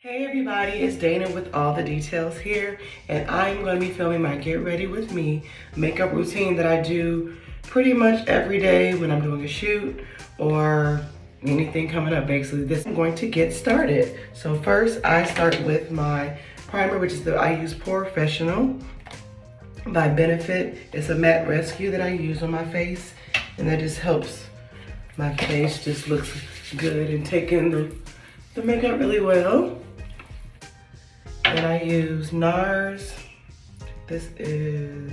Hey everybody, it's Dana with all the details here, and I'm going to be filming my Get Ready With Me makeup routine that I do pretty much every day when I'm doing a shoot or anything coming up. Basically, this I'm going to get started. So first, I start with my primer, which is I use Pore by Benefit. It's a matte rescue that I use on my face, and that just helps my face just looks good and take in the makeup really well. And I use Nars. This is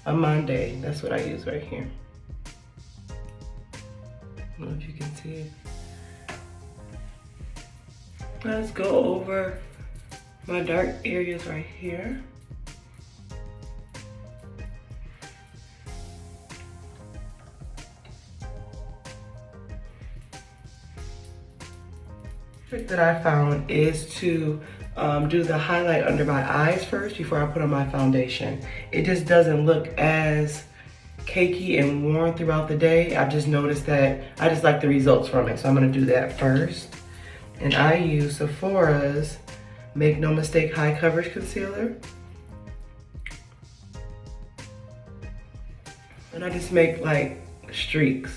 Amande. That's what I use right here. I don't know if you can see it. Let's go over my dark areas right here. The trick that I found is to do the highlight under my eyes first before I put on my foundation. It just doesn't look as cakey and worn throughout the day. I've just noticed that I just like the results from it, so I'm gonna do that first. And I use Sephora's Make No Mistake High Coverage Concealer. And I just make like streaks.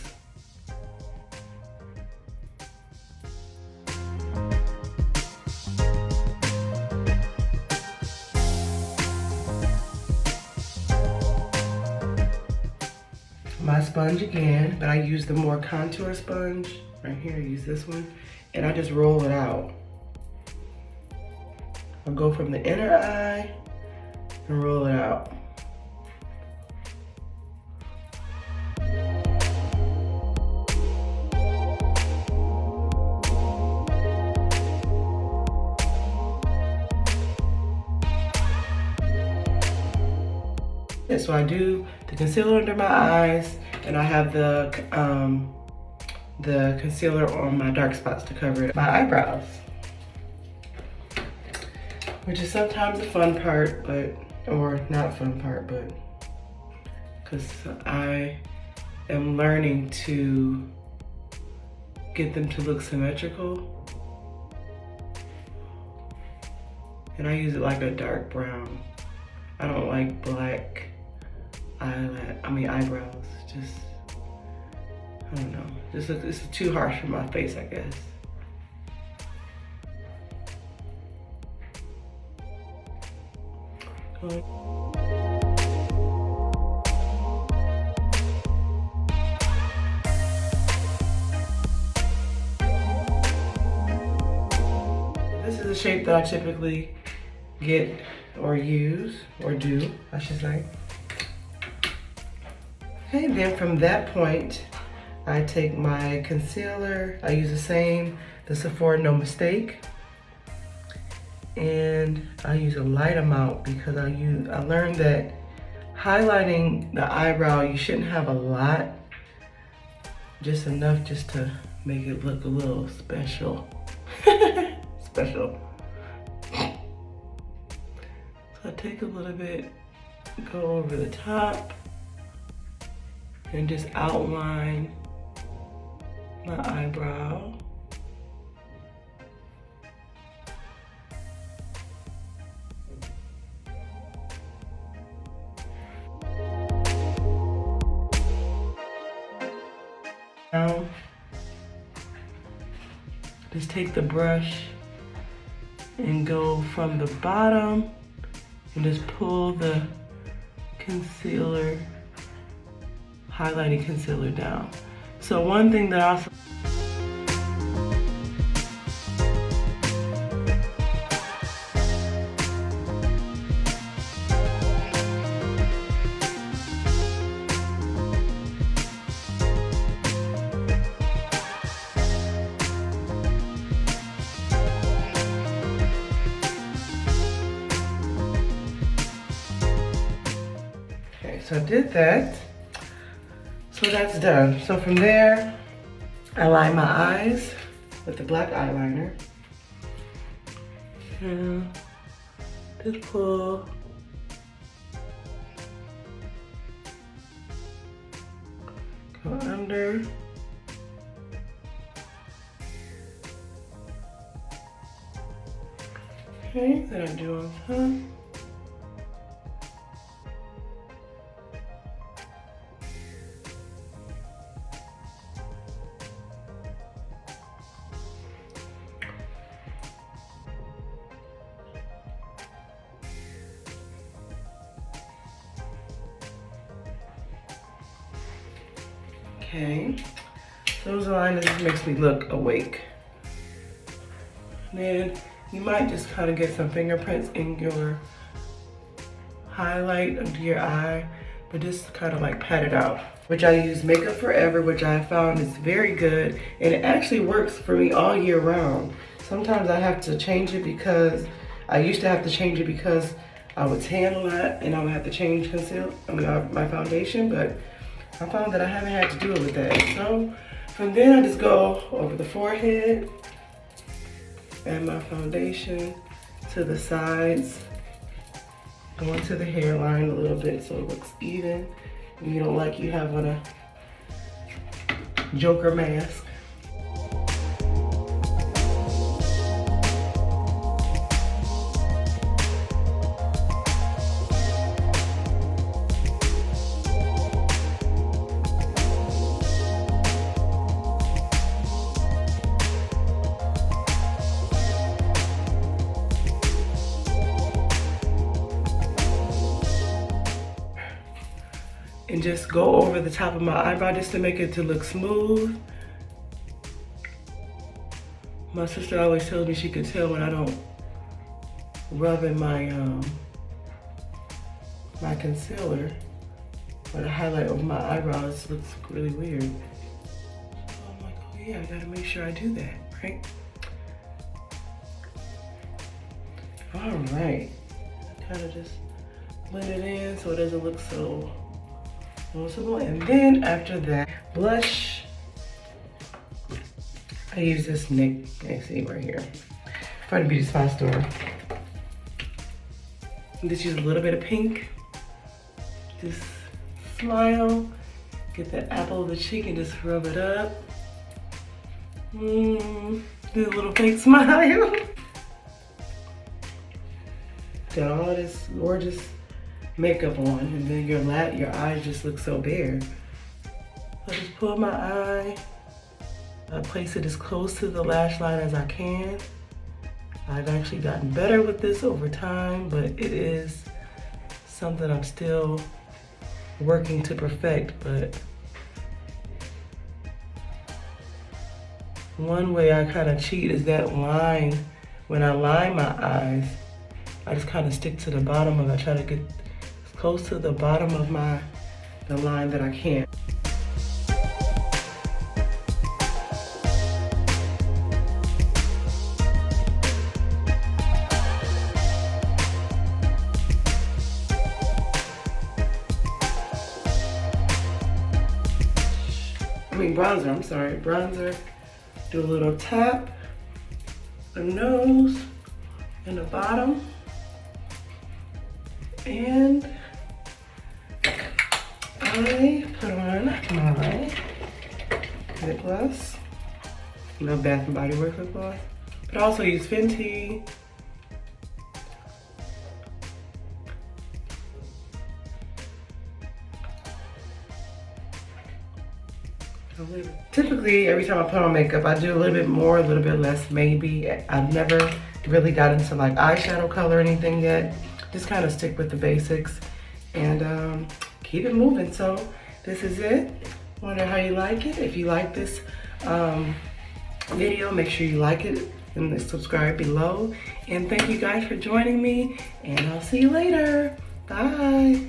My sponge again, but I use the more contour sponge. Right here, I use this one. And I just roll it out. I'll go from the inner eye and roll it out. And so I do the concealer under my eyes, and I have the concealer on my dark spots to cover my eyebrows, which is sometimes a fun part, or not a fun part, but because I am learning to get them to look symmetrical, and I use it like a dark brown. I don't like black eyebrows. Just, I don't know. It's too harsh for my face, I guess. This is the shape that I typically get or use, or do, I should say. Okay, then from that point, I take my concealer. I use the Sephora No Mistake. And I use a light amount because I learned that highlighting the eyebrow, you shouldn't have a lot, just enough just to make it look a little special. Special. So I take a little bit, go over the top, and just outline my eyebrow. Now, just take the brush and go from the bottom and just pull the concealer, highlighting concealer down. So one thing that I also So I did that. So that's done. So from there, I line my eyes with the black eyeliner. And just pull. Go under. Okay, then I do on top. Okay, so those liners just makes me look awake. Then you might just kind of get some fingerprints in your highlight under your eye, but just kind of like pat it out. Which I use Makeup Forever, which I found is very good, and it actually works for me all year round. Sometimes I have to change it because I used to have to change it because I would tan a lot and I would have to change my foundation, but I found that I haven't had to do it with that. So from then I just go over the forehead, add my foundation to the sides, go into the hairline a little bit so it looks even. You don't like you have on a Joker mask. And just go over the top of my eyebrow just to make it to look smooth. My sister always tells me she can tell when I don't rub in my my concealer or the highlight over my eyebrows. It looks really weird. So I'm like, oh yeah, I gotta make sure I do that, right? All right, kind of just blend it in so it doesn't look so noticeable. And then after that, blush. I use this NYX right here from the beauty supply store. Just use a little bit of pink. Just smile, get the apple of the cheek and just rub it up. Do a little fake smile. Got all this gorgeous makeup on, and then your eyes just look so bare. I just pull my eye, I place it as close to the lash line as I can. I've actually gotten better with this over time, but it is something I'm still working to perfect. But one way I kind of cheat is that line. When I line my eyes, I just kind of stick to the bottom of it. I try to get as close to the bottom of the line that I can. Bronzer, I'm sorry, bronzer. Do a little tap, the nose, and the bottom. And I put on my lip gloss. I love Bath & Body Works lip gloss. But I also use Fenty. Typically, every time I put on makeup, I do a little bit more, a little bit less, maybe. I've never really got into like eyeshadow color or anything yet. Just kind of stick with the basics and keep it moving. So this is it. Wonder how you like it. If you like this video, make sure you like it and subscribe below. And thank you guys for joining me, and I'll see you later. Bye.